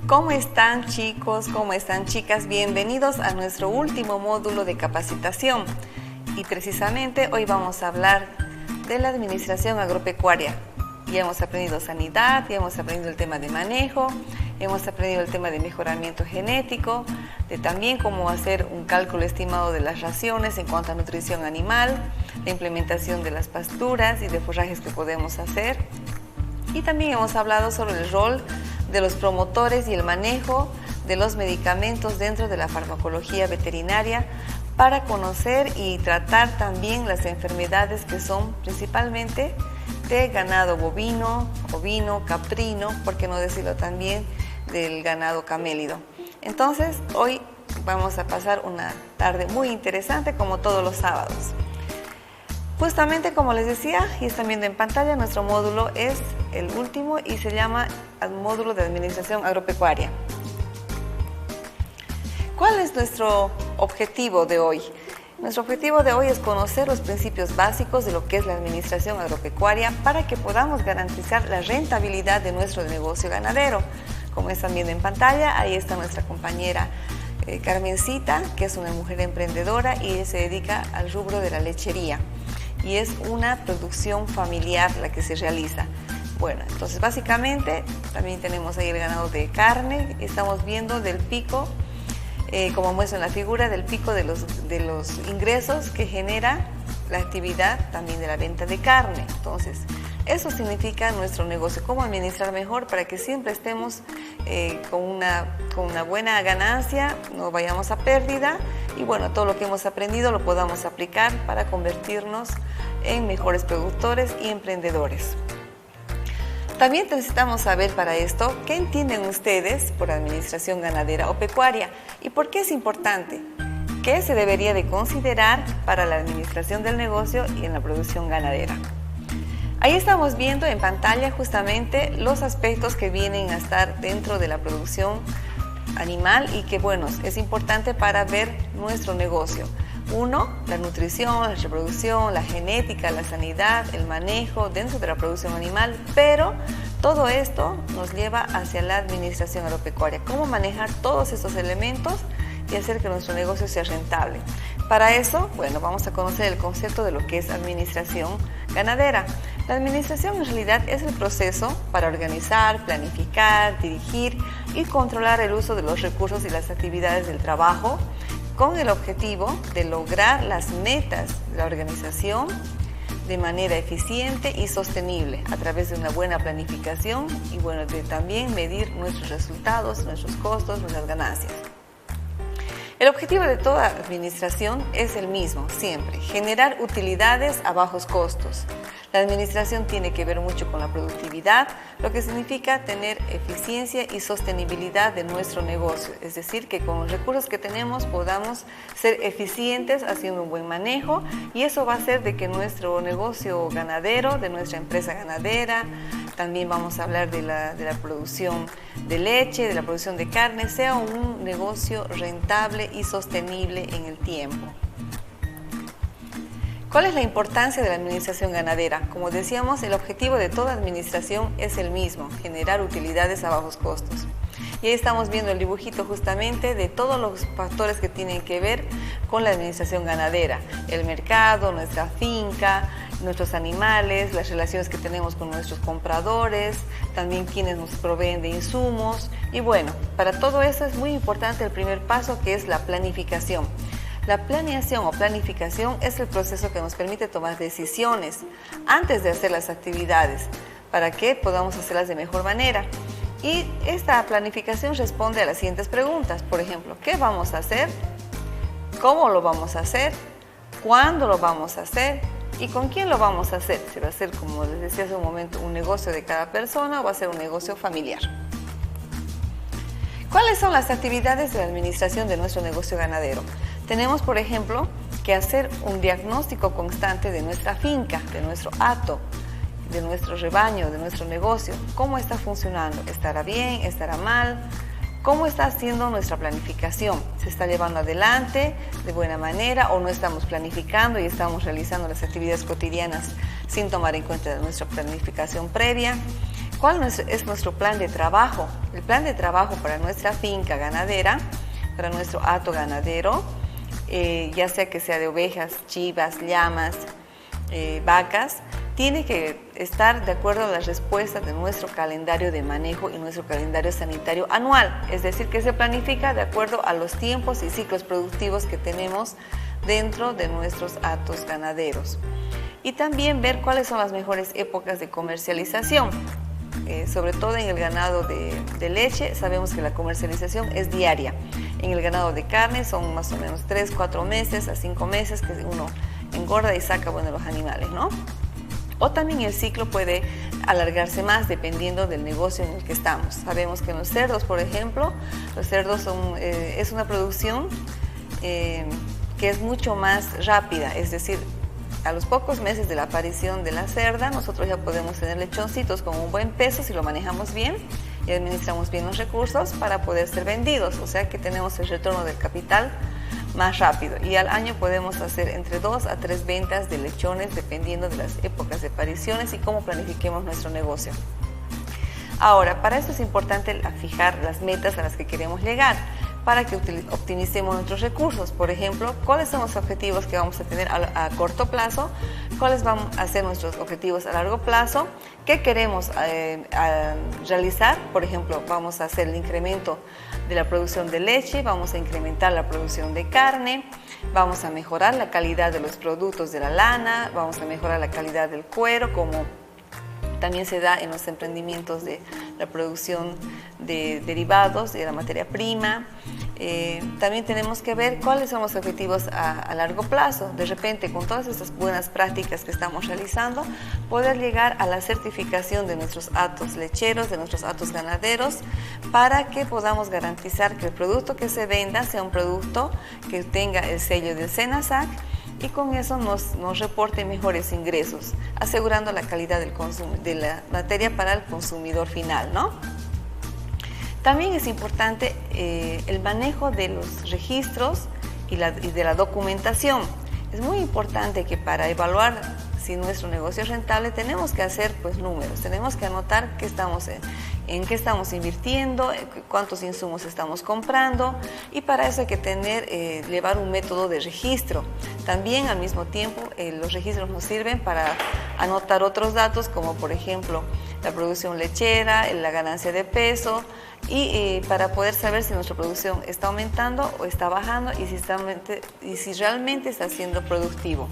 ¿Cómo están chicos? ¿Cómo están chicas? Bienvenidos a nuestro último módulo de capacitación. Y precisamente hoy vamos a hablar de la administración agropecuaria. Ya hemos aprendido sanidad, ya hemos aprendido el tema de manejo, hemos aprendido el tema de mejoramiento genético, de también cómo hacer un cálculo estimado de las raciones en cuanto a nutrición animal, la implementación de las pasturas y de forrajes que podemos hacer. Y también hemos hablado sobre el rol de los promotores y el manejo de los medicamentos dentro de la farmacología veterinaria para conocer y tratar también las enfermedades que son principalmente de ganado bovino, ovino, caprino, por qué no decirlo también del ganado camélido. Entonces, hoy vamos a pasar una tarde muy interesante como todos los sábados. Justamente como les decía, y están viendo en pantalla, nuestro módulo es el último y se llama el módulo de administración agropecuaria. ¿Cuál es nuestro objetivo de hoy? Nuestro objetivo de hoy es conocer los principios básicos de lo que es la administración agropecuaria para que podamos garantizar la rentabilidad de nuestro negocio ganadero. Como están viendo en pantalla, ahí está nuestra compañera Carmencita, que es una mujer emprendedora y se dedica al rubro de la lechería. Y es una producción familiar la que se realiza. Bueno, entonces básicamente también tenemos ahí el ganado de carne. Estamos viendo del pico, como muestra en la figura, del pico de los ingresos que genera la actividad también de la venta de carne. Entonces, eso significa nuestro negocio, cómo administrar mejor para que siempre estemos con una buena ganancia, no vayamos a pérdida y bueno, todo lo que hemos aprendido lo podamos aplicar para convertirnos en mejores productores y emprendedores. También necesitamos saber para esto qué entienden ustedes por administración ganadera o pecuaria y por qué es importante, qué se debería de considerar para la administración del negocio y en la producción ganadera. Ahí estamos viendo en pantalla justamente los aspectos que vienen a estar dentro de la producción animal y que, bueno, es importante para ver nuestro negocio. Uno, la nutrición, la reproducción, la genética, la sanidad, el manejo dentro de la producción animal, pero todo esto nos lleva hacia la administración agropecuaria. Cómo manejar todos estos elementos y hacer que nuestro negocio sea rentable. Para eso, bueno, vamos a conocer el concepto de lo que es administración ganadera. La administración en realidad es el proceso para organizar, planificar, dirigir y controlar el uso de los recursos y las actividades del trabajo con el objetivo de lograr las metas de la organización de manera eficiente y sostenible a través de una buena planificación y bueno, de también medir nuestros resultados, nuestros costos, nuestras ganancias. El objetivo de toda administración es el mismo, siempre, generar utilidades a bajos costos. La administración tiene que ver mucho con la productividad, lo que significa tener eficiencia y sostenibilidad de nuestro negocio. Es decir, que con los recursos que tenemos podamos ser eficientes haciendo un buen manejo y eso va a hacer de que nuestro negocio ganadero, de nuestra empresa ganadera, también vamos a hablar de la producción de leche, de la producción de carne, sea un negocio rentable y sostenible en el tiempo. ¿Cuál es la importancia de la administración ganadera? Como decíamos, el objetivo de toda administración es el mismo, generar utilidades a bajos costos. Y ahí estamos viendo el dibujito justamente de todos los factores que tienen que ver con la administración ganadera. El mercado, nuestra finca, nuestros animales, las relaciones que tenemos con nuestros compradores, también quienes nos proveen de insumos. Y bueno, para todo eso es muy importante el primer paso, que es la planificación. La planeación o planificación es el proceso que nos permite tomar decisiones antes de hacer las actividades para que podamos hacerlas de mejor manera. Y esta planificación responde a las siguientes preguntas. Por ejemplo, ¿qué vamos a hacer? ¿Cómo lo vamos a hacer? ¿Cuándo lo vamos a hacer? ¿Y con quién lo vamos a hacer? ¿Se va a hacer, como les decía hace un momento, un negocio de cada persona o va a ser un negocio familiar? ¿Cuáles son las actividades de la administración de nuestro negocio ganadero? Tenemos, por ejemplo, que hacer un diagnóstico constante de nuestra finca, de nuestro hato, de nuestro rebaño, de nuestro negocio. ¿Cómo está funcionando? ¿Estará bien? ¿Estará mal? ¿Cómo está haciendo nuestra planificación? ¿Se está llevando adelante de buena manera o no estamos planificando y estamos realizando las actividades cotidianas sin tomar en cuenta nuestra planificación previa? es nuestro plan de trabajo? El plan de trabajo para nuestra finca ganadera, para nuestro hato ganadero, ya sea que sea de ovejas, chivas, llamas, vacas, tiene que estar de acuerdo a las respuestas de nuestro calendario de manejo y nuestro calendario sanitario anual. Es decir, que se planifica de acuerdo a los tiempos y ciclos productivos que tenemos dentro de nuestros hatos ganaderos. Y también ver cuáles son las mejores épocas de comercialización. Sobre todo en el ganado de leche, sabemos que la comercialización es diaria. En el ganado de carne son más o menos 3, 4 meses a 5 meses que uno engorda y saca, bueno, los animales, ¿no? O también el ciclo puede alargarse más dependiendo del negocio en el que estamos. Sabemos que en los cerdos, por ejemplo, los cerdos es una producción que es mucho más rápida, es decir, a los pocos meses de la aparición de la cerda, nosotros ya podemos tener lechoncitos con un buen peso si lo manejamos bien y administramos bien los recursos para poder ser vendidos. O sea que tenemos el retorno del capital más rápido y al año podemos hacer entre 2 a 3 ventas de lechones dependiendo de las épocas de apariciones y cómo planifiquemos nuestro negocio. Ahora, para esto es importante fijar las metas a las que queremos llegar para que optimicemos nuestros recursos. Por ejemplo, cuáles son los objetivos que vamos a tener a corto plazo, cuáles van a ser nuestros objetivos a largo plazo, qué queremos realizar. Por ejemplo, vamos a hacer el incremento de la producción de leche, vamos a incrementar la producción de carne, vamos a mejorar la calidad de los productos de la lana, vamos a mejorar la calidad del cuero, como también se da en los emprendimientos de la producción de derivados de la materia prima. También tenemos que ver cuáles son los objetivos a largo plazo. De repente, con todas estas buenas prácticas que estamos realizando, poder llegar a la certificación de nuestros hatos lecheros, de nuestros hatos ganaderos, para que podamos garantizar que el producto que se venda sea un producto que tenga el sello del SENASAC y con eso nos reporte mejores ingresos, asegurando la calidad de la materia para el consumidor final, ¿no? También es importante el manejo de los registros y de la documentación. Es muy importante que para evaluar si nuestro negocio es rentable tenemos que hacer pues números, tenemos que anotar en qué estamos invirtiendo, cuántos insumos estamos comprando y para eso hay que llevar un método de registro. También al mismo tiempo los registros nos sirven para anotar otros datos como por ejemplo la producción lechera, la ganancia de peso y para poder saber si nuestra producción está aumentando o está bajando y si realmente está siendo productivo.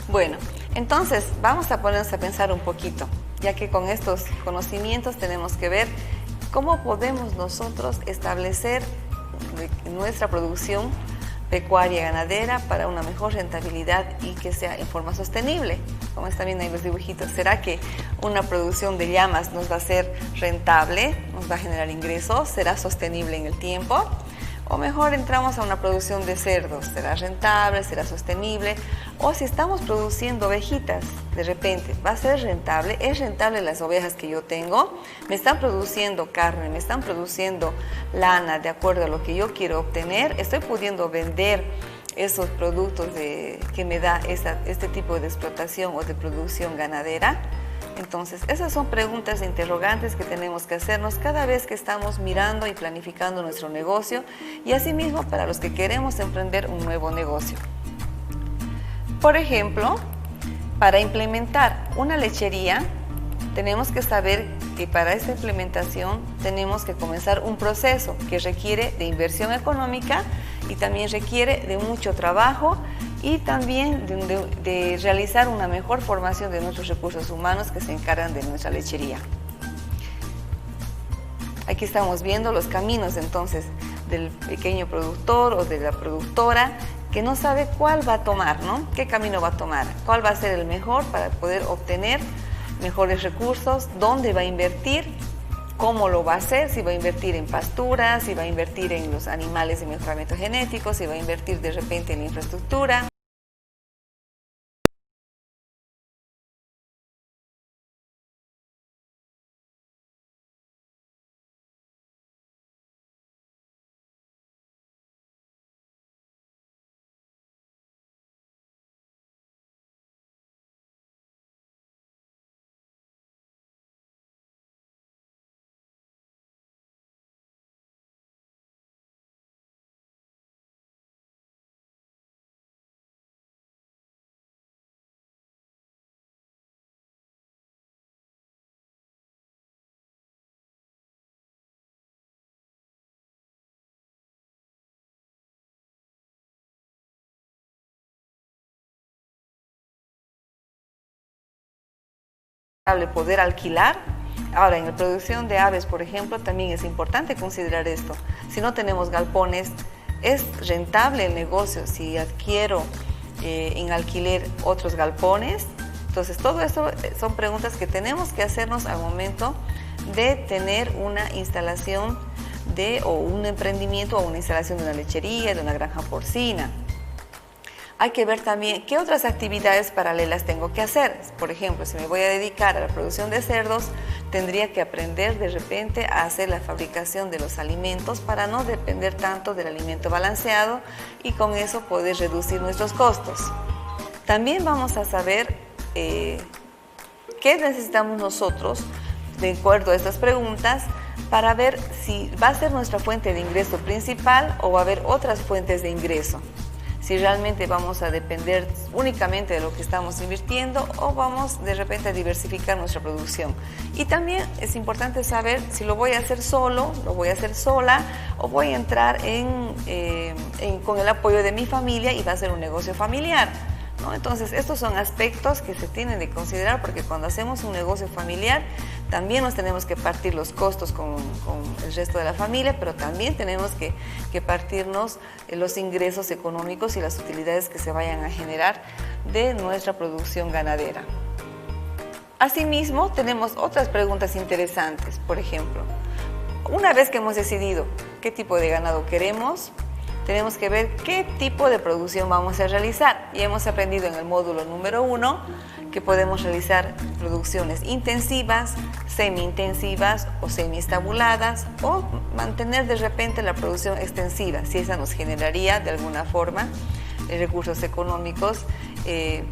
Bueno, entonces vamos a ponernos a pensar un poquito, ya que con estos conocimientos tenemos que ver cómo podemos nosotros establecer nuestra producción pecuaria ganadera para una mejor rentabilidad y que sea en forma sostenible. Como están viendo ahí los dibujitos, ¿será que una producción de llamas nos va a ser rentable, nos va a generar ingresos, será sostenible en el tiempo? O mejor entramos a una producción de cerdos, ¿será rentable, será sostenible? O si estamos produciendo ovejitas, de repente, ¿va a ser rentable? ¿Es rentable las ovejas que yo tengo? ¿Me están produciendo carne? ¿Me están produciendo lana de acuerdo a lo que yo quiero obtener? ¿Estoy pudiendo vender esos productos que me da este tipo de explotación o de producción ganadera? Entonces, esas son preguntas e interrogantes que tenemos que hacernos cada vez que estamos mirando y planificando nuestro negocio y asimismo para los que queremos emprender un nuevo negocio. Por ejemplo, para implementar una lechería, tenemos que saber que para esta implementación tenemos que comenzar un proceso que requiere de inversión económica y también requiere de mucho trabajo y también de realizar una mejor formación de nuestros recursos humanos que se encargan de nuestra lechería. Aquí estamos viendo los caminos entonces del pequeño productor o de la productora que no sabe cuál va a tomar, ¿no? ¿Qué camino va a tomar? ¿Cuál va a ser el mejor para poder obtener mejores recursos? ¿Dónde va a invertir? ¿Cómo lo va a hacer? Si va a invertir en pasturas, si va a invertir en los animales de mejoramiento genético, si va a invertir de repente en la infraestructura. poder alquilar. Ahora, en la producción de aves, por ejemplo, también es importante considerar esto. Si no tenemos galpones, ¿es rentable el negocio si adquiero en alquiler otros galpones? Entonces, todo eso son preguntas que tenemos que hacernos al momento de tener una instalación o un emprendimiento o una instalación de una lechería, de una granja porcina. Hay que ver también qué otras actividades paralelas tengo que hacer. Por ejemplo, si me voy a dedicar a la producción de cerdos, tendría que aprender de repente a hacer la fabricación de los alimentos para no depender tanto del alimento balanceado y con eso poder reducir nuestros costos. También vamos a saber qué necesitamos nosotros, de acuerdo a estas preguntas, para ver si va a ser nuestra fuente de ingreso principal o va a haber otras fuentes de ingreso. Si realmente vamos a depender únicamente de lo que estamos invirtiendo o vamos de repente a diversificar nuestra producción. Y también es importante saber si lo voy a hacer solo, lo voy a hacer sola o voy a entrar con el apoyo de mi familia y va a ser un negocio familiar, ¿no? Entonces, estos son aspectos que se tienen de considerar porque cuando hacemos un negocio familiar también nos tenemos que partir los costos con el resto de la familia, pero también tenemos que partirnos los ingresos económicos y las utilidades que se vayan a generar de nuestra producción ganadera. Asimismo, tenemos otras preguntas interesantes. Por ejemplo, una vez que hemos decidido qué tipo de ganado queremos, tenemos que ver qué tipo de producción vamos a realizar. Y hemos aprendido en el módulo número 1 que podemos realizar producciones intensivas, semi-intensivas o semi-estabuladas o mantener de repente la producción extensiva, si esa nos generaría de alguna forma recursos económicos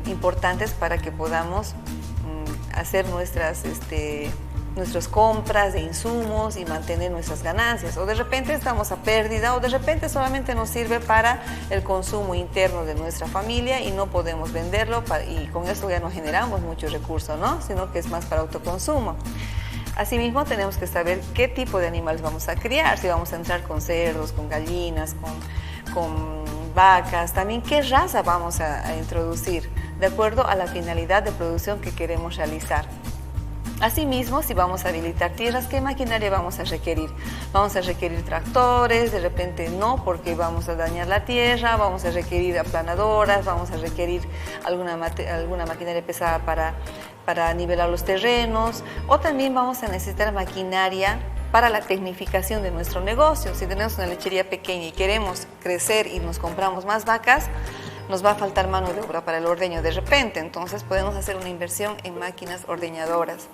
importantes para que podamos hacer nuestras compras de insumos y mantener nuestras ganancias, o de repente estamos a pérdida o de repente solamente nos sirve para el consumo interno de nuestra familia y no podemos venderlo y con eso ya no generamos muchos recursos, ¿no? Sino que es más para autoconsumo. Asimismo, tenemos que saber qué tipo de animales vamos a criar, si vamos a entrar con cerdos, con gallinas, con vacas, también qué raza vamos a introducir, de acuerdo a la finalidad de producción que queremos realizar. Asimismo, si vamos a habilitar tierras, ¿qué maquinaria vamos a requerir? Vamos a requerir tractores, de repente no, porque vamos a dañar la tierra, vamos a requerir aplanadoras, vamos a requerir alguna maquinaria pesada para nivelar los terrenos, o también vamos a necesitar maquinaria para la tecnificación de nuestro negocio. Si tenemos una lechería pequeña y queremos crecer y nos compramos más vacas, nos va a faltar mano de obra para el ordeño de repente, entonces podemos hacer una inversión en máquinas ordeñadoras.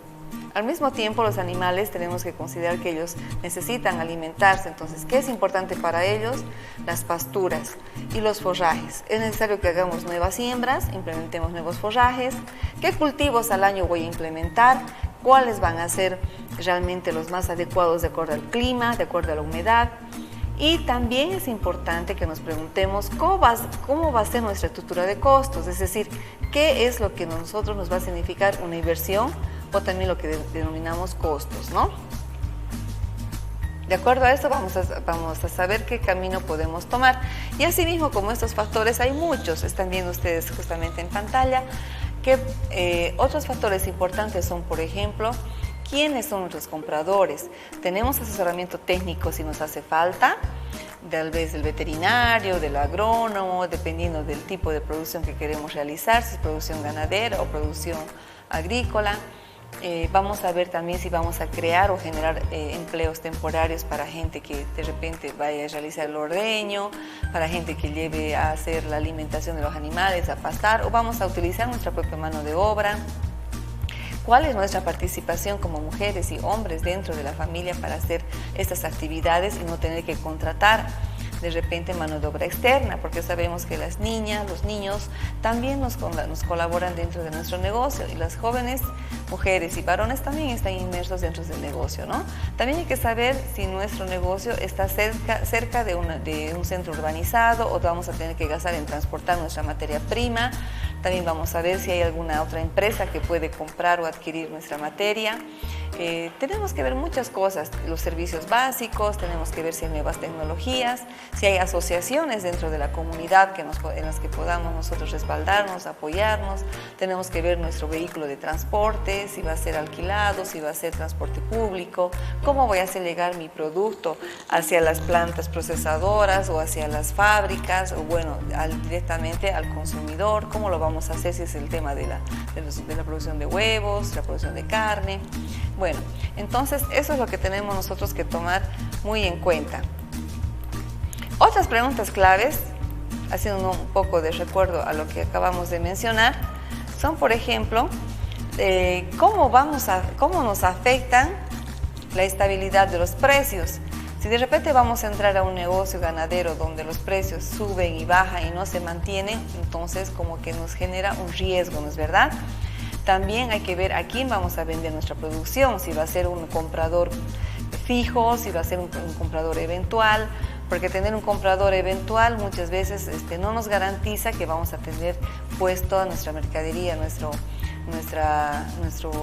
Al mismo tiempo, los animales tenemos que considerar que ellos necesitan alimentarse, entonces, ¿qué es importante para ellos? Las pasturas y los forrajes. Es necesario que hagamos nuevas siembras, implementemos nuevos forrajes. ¿Qué cultivos al año voy a implementar? ¿Cuáles van a ser realmente los más adecuados de acuerdo al clima, de acuerdo a la humedad? Y también es importante que nos preguntemos cómo va a ser nuestra estructura de costos, es decir, qué es lo que a nosotros nos va a significar una inversión o también lo que denominamos costos, ¿no? De acuerdo a eso vamos a saber qué camino podemos tomar. Y asimismo, como estos factores hay muchos, están viendo ustedes justamente en pantalla, que otros factores importantes son, por ejemplo, ¿quiénes son nuestros compradores? ¿Tenemos asesoramiento técnico si nos hace falta? Tal vez del veterinario, del agrónomo, dependiendo del tipo de producción que queremos realizar, si es producción ganadera o producción agrícola. Vamos a ver también si vamos a crear o generar empleos temporarios para gente que de repente vaya a realizar el ordeño, para gente que lleve a hacer la alimentación de los animales, a pastar, o vamos a utilizar nuestra propia mano de obra. ¿Cuál es nuestra participación como mujeres y hombres dentro de la familia para hacer estas actividades y no tener que contratar de repente mano de obra externa? Porque sabemos que las niñas, los niños también nos colaboran dentro de nuestro negocio y las jóvenes mujeres y varones también están inmersos dentro del negocio, ¿no? También hay que saber si nuestro negocio está cerca de un centro urbanizado o vamos a tener que gastar en transportar nuestra materia prima. También vamos a ver si hay alguna otra empresa que puede comprar o adquirir nuestra materia. tenemos que ver muchas cosas, los servicios básicos, tenemos que ver si hay nuevas tecnologías, si hay asociaciones dentro de la comunidad en las que podamos nosotros respaldarnos, apoyarnos, tenemos que ver nuestro vehículo de transporte, si va a ser alquilado, si va a ser transporte público, cómo voy a hacer llegar mi producto hacia las plantas procesadoras o hacia las fábricas, o bueno, directamente al consumidor, cómo lo vamos a hacer si es el tema de la producción de huevos, la producción de carne. Bueno, entonces eso es lo que tenemos nosotros que tomar muy en cuenta. Otras preguntas claves, haciendo un poco de recuerdo a lo que acabamos de mencionar, son, por ejemplo, cómo nos afectan la estabilidad de los precios. Si de repente vamos a entrar a un negocio ganadero donde los precios suben y bajan y no se mantienen, entonces como que nos genera un riesgo, ¿no es verdad? También hay que ver a quién vamos a vender nuestra producción, si va a ser un comprador fijo, si va a ser un comprador eventual, porque tener un comprador eventual muchas veces no nos garantiza que vamos a tener puesto nuestra mercadería, nuestro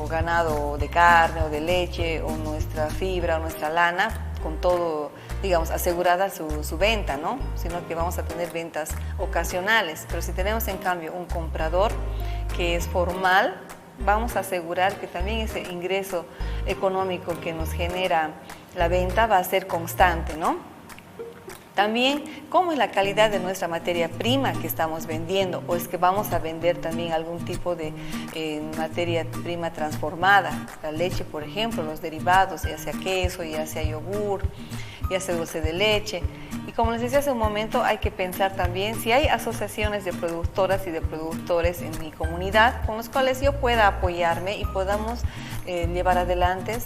ganado de carne o de leche, o nuestra fibra o nuestra lana, con todo, digamos, asegurada su venta, ¿no? Sino que vamos a tener ventas ocasionales. Pero si tenemos en cambio un comprador que es formal, vamos a asegurar que también ese ingreso económico que nos genera la venta va a ser constante, ¿no? También, ¿cómo es la calidad de nuestra materia prima que estamos vendiendo? ¿O es que vamos a vender también algún tipo de materia prima transformada? La leche, por ejemplo, los derivados, ya sea queso, ya sea yogur, ya sea dulce de leche. Y como les decía hace un momento, hay que pensar también si hay asociaciones de productoras y de productores en mi comunidad con los cuales yo pueda apoyarme y podamos llevar adelante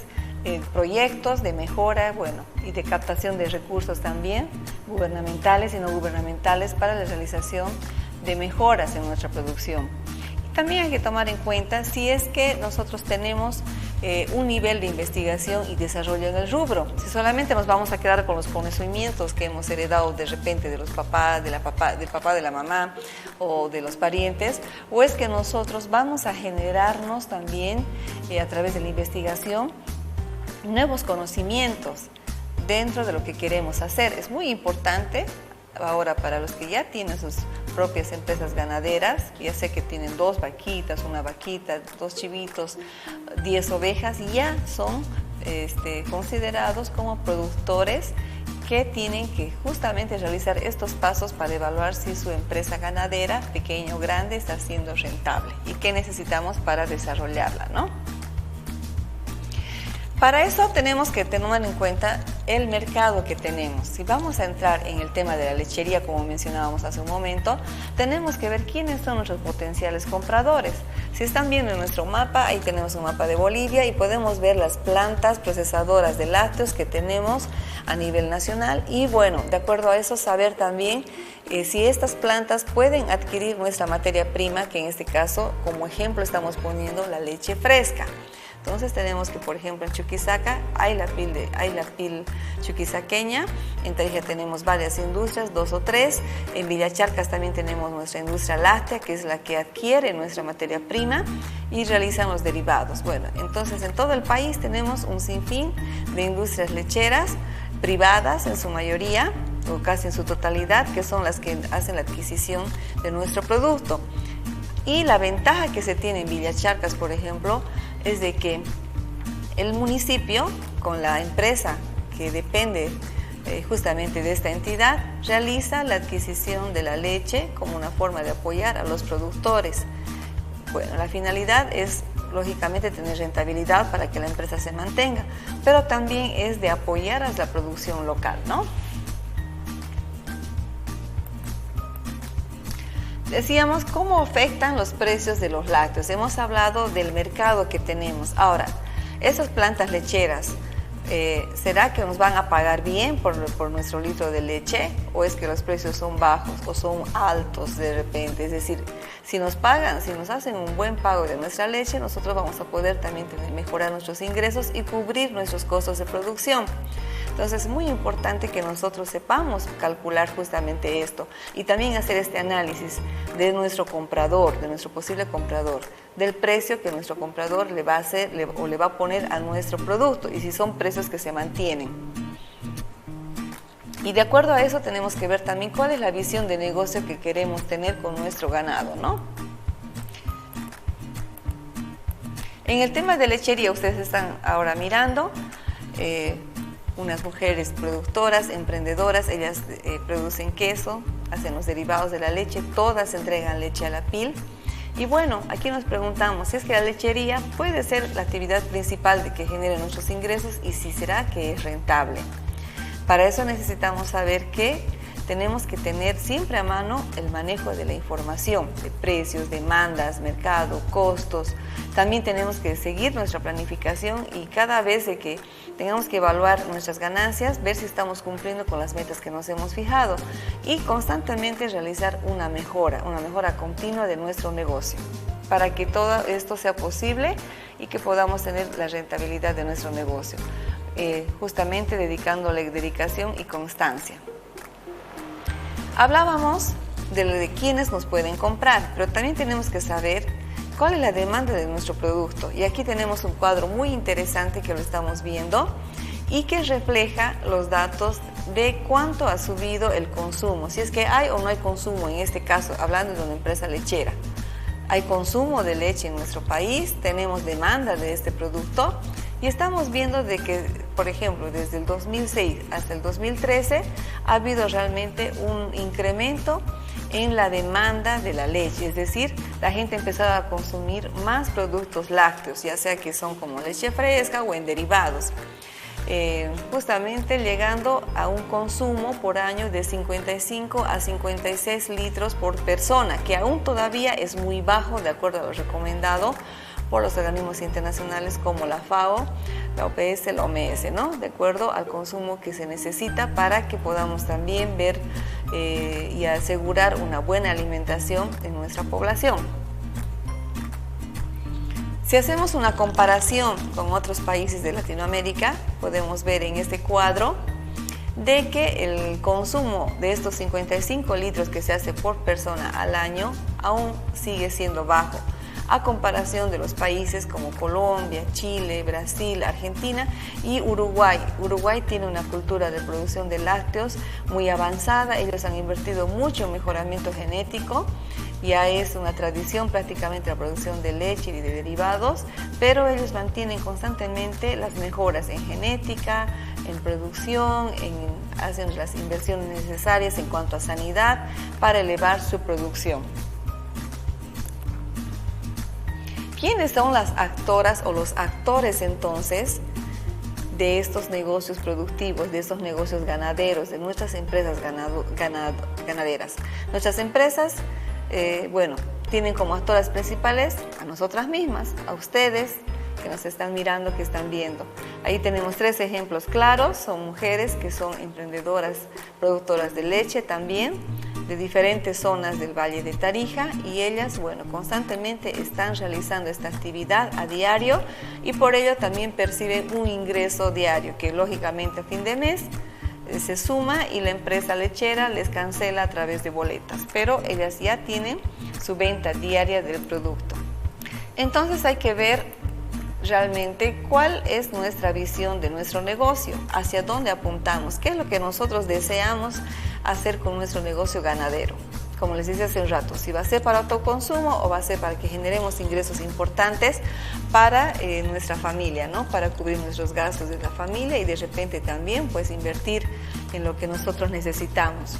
proyectos de mejora, bueno, y de captación de recursos también, gubernamentales y no gubernamentales, para la realización de mejoras en nuestra producción. Y también hay que tomar en cuenta si es que nosotros tenemos un nivel de investigación y desarrollo en el rubro. Si solamente nos vamos a quedar con los conocimientos que hemos heredado de repente de los papás, del papá, de la mamá o de los parientes, o es que nosotros vamos a generarnos también a través de la investigación nuevos conocimientos dentro de lo que queremos hacer. Es muy importante ahora para los que ya tienen sus propias empresas ganaderas, ya sé que tienen 2 vaquitas, 1 vaquita, 2 chivitos, 10 ovejas, y ya son considerados como productores que tienen que justamente realizar estos pasos para evaluar si su empresa ganadera, pequeña o grande, está siendo rentable y qué necesitamos para desarrollarla, ¿no? Para eso tenemos que tener en cuenta el mercado que tenemos. Si vamos a entrar en el tema de la lechería, como mencionábamos hace un momento, tenemos que ver quiénes son nuestros potenciales compradores. Si están viendo en nuestro mapa, ahí tenemos un mapa de Bolivia y podemos ver las plantas procesadoras de lácteos que tenemos a nivel nacional y, bueno, de acuerdo a eso saber también si estas plantas pueden adquirir nuestra materia prima, que en este caso, como ejemplo, estamos poniendo la leche fresca. Entonces tenemos que, por ejemplo, en Chuquisaca hay la pil chuquisaqueña, en Tarija tenemos varias industrias, 2 o 3, en Villacharcas también tenemos nuestra industria láctea, que es la que adquiere nuestra materia prima y realizan los derivados. Bueno, entonces en todo el país tenemos un sinfín de industrias lecheras privadas en su mayoría, o casi en su totalidad, que son las que hacen la adquisición de nuestro producto. Y la ventaja que se tiene en Villacharcas, por ejemplo, es de que el municipio, con la empresa que depende justamente de esta entidad, realiza la adquisición de la leche como una forma de apoyar a los productores. Bueno, la finalidad es, lógicamente, tener rentabilidad para que la empresa se mantenga, pero también es de apoyar a la producción local, ¿no? Decíamos cómo afectan los precios de los lácteos. Hemos hablado del mercado que tenemos. Ahora, esas plantas lecheras, ¿será que nos van a pagar bien por nuestro litro de leche? ¿O es que los precios son bajos o son altos de repente? Es decir, si nos pagan, si nos hacen un buen pago de nuestra leche, nosotros vamos a poder también mejorar nuestros ingresos y cubrir nuestros costos de producción. Entonces es muy importante que nosotros sepamos calcular justamente esto y también hacer este análisis de nuestro comprador, de nuestro posible comprador, del precio que nuestro comprador le va a hacer o le va a poner a nuestro producto y si son precios que se mantienen. Y de acuerdo a eso tenemos que ver también cuál es la visión de negocio que queremos tener con nuestro ganado, ¿no? En el tema de lechería, ustedes están ahora mirando unas mujeres productoras, emprendedoras, ellas producen queso, hacen los derivados de la leche, todas entregan leche a la PIL. Y bueno, aquí nos preguntamos si es que la lechería puede ser la actividad principal de que genere nuestros ingresos y si será que es rentable. Para eso necesitamos saber que tenemos que tener siempre a mano el manejo de la información, de precios, demandas, mercado, costos. También tenemos que seguir nuestra planificación y cada vez que tengamos que evaluar nuestras ganancias, ver si estamos cumpliendo con las metas que nos hemos fijado y constantemente realizar una mejora continua de nuestro negocio para que todo esto sea posible y que podamos tener la rentabilidad de nuestro negocio. Justamente dedicándole dedicación y constancia. Hablábamos de quiénes nos pueden comprar, pero también tenemos que saber cuál es la demanda de nuestro producto. Y aquí tenemos un cuadro muy interesante que lo estamos viendo y que refleja los datos de cuánto ha subido el consumo, si es que hay o no hay consumo, en este caso hablando de una empresa lechera. Hay consumo de leche en nuestro país, tenemos demanda de este producto y estamos viendo de que, por ejemplo, desde el 2006 hasta el 2013 ha habido realmente un incremento en la demanda de la leche, es decir, la gente empezaba a consumir más productos lácteos, ya sea que son como leche fresca o en derivados, justamente llegando a un consumo por año de 55 a 56 litros por persona, que aún todavía es muy bajo de acuerdo a lo recomendado por los organismos internacionales como la FAO, la OPS, la OMS, ¿no? De acuerdo al consumo que se necesita para que podamos también ver y asegurar una buena alimentación en nuestra población. Si hacemos una comparación con otros países de Latinoamérica, podemos ver en este cuadro de que el consumo de estos 55 litros que se hace por persona al año aún sigue siendo bajo, a comparación de los países como Colombia, Chile, Brasil, Argentina y Uruguay. Uruguay tiene una cultura de producción de lácteos muy avanzada, ellos han invertido mucho en mejoramiento genético, ya es una tradición prácticamente la producción de leche y de derivados, pero ellos mantienen constantemente las mejoras en genética, en producción, hacen las inversiones necesarias en cuanto a sanidad para elevar su producción. ¿Quiénes son las actoras o los actores entonces de estos negocios productivos, de estos negocios ganaderos, de nuestras empresas ganaderas? Nuestras empresas, tienen como actoras principales a nosotras mismas, a ustedes que nos están mirando, que están viendo. Ahí tenemos 3 ejemplos claros, son mujeres que son emprendedoras, productoras de leche también, de diferentes zonas del Valle de Tarija y ellas, constantemente están realizando esta actividad a diario y por ello también perciben un ingreso diario que lógicamente a fin de mes se suma y la empresa lechera les cancela a través de boletas, pero ellas ya tienen su venta diaria del producto. Entonces hay que ver realmente cuál es nuestra visión de nuestro negocio, hacia dónde apuntamos, qué es lo que nosotros deseamos hacer con nuestro negocio ganadero. Como les decía hace un rato, si va a ser para autoconsumo o va a ser para que generemos ingresos importantes para nuestra familia, ¿no? Para cubrir nuestros gastos de la familia y de repente también pues invertir en lo que nosotros necesitamos.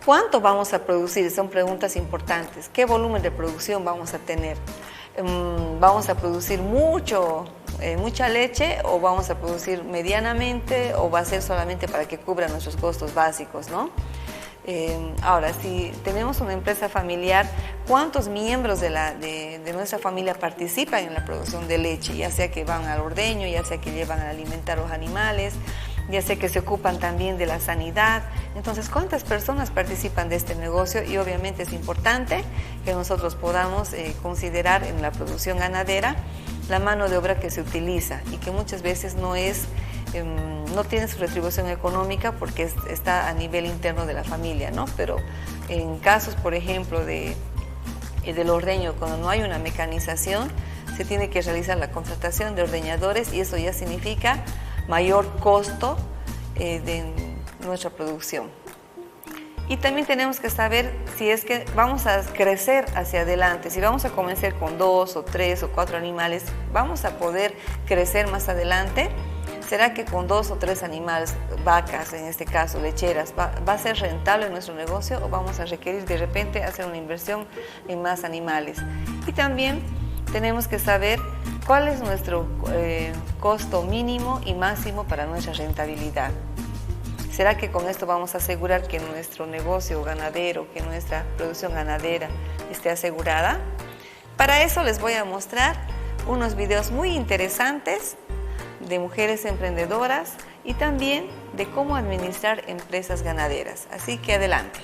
¿Cuánto vamos a producir? Son preguntas importantes. ¿Qué volumen de producción vamos a tener? ¿Vamos a producir mucha leche o vamos a producir medianamente o va a ser solamente para que cubra nuestros costos básicos, ¿no? Ahora, si tenemos una empresa familiar, ¿cuántos miembros de nuestra familia participan en la producción de leche? Ya sea que van al ordeño, ya sea que llevan a alimentar a los animales, ya sea que se ocupan también de la sanidad. Entonces, ¿cuántas personas participan de este negocio? Y obviamente es importante que nosotros podamos considerar en la producción ganadera la mano de obra que se utiliza y que muchas veces no es no tiene su retribución económica porque está a nivel interno de la familia, ¿no? Pero en casos, por ejemplo, del ordeño, cuando no hay una mecanización, se tiene que realizar la contratación de ordeñadores y eso ya significa mayor costo de nuestra producción. Y también tenemos que saber si es que vamos a crecer hacia adelante, si vamos a comenzar con 2 o 3 o 4 animales, ¿vamos a poder crecer más adelante? ¿Será que con 2 o 3 animales, vacas en este caso, lecheras, va a ser rentable nuestro negocio o vamos a requerir de repente hacer una inversión en más animales? Y también tenemos que saber cuál es nuestro costo mínimo y máximo para nuestra rentabilidad. ¿Será que con esto vamos a asegurar que nuestro negocio ganadero, que nuestra producción ganadera esté asegurada? Para eso les voy a mostrar unos videos muy interesantes de mujeres emprendedoras y también de cómo administrar empresas ganaderas. Así que adelante.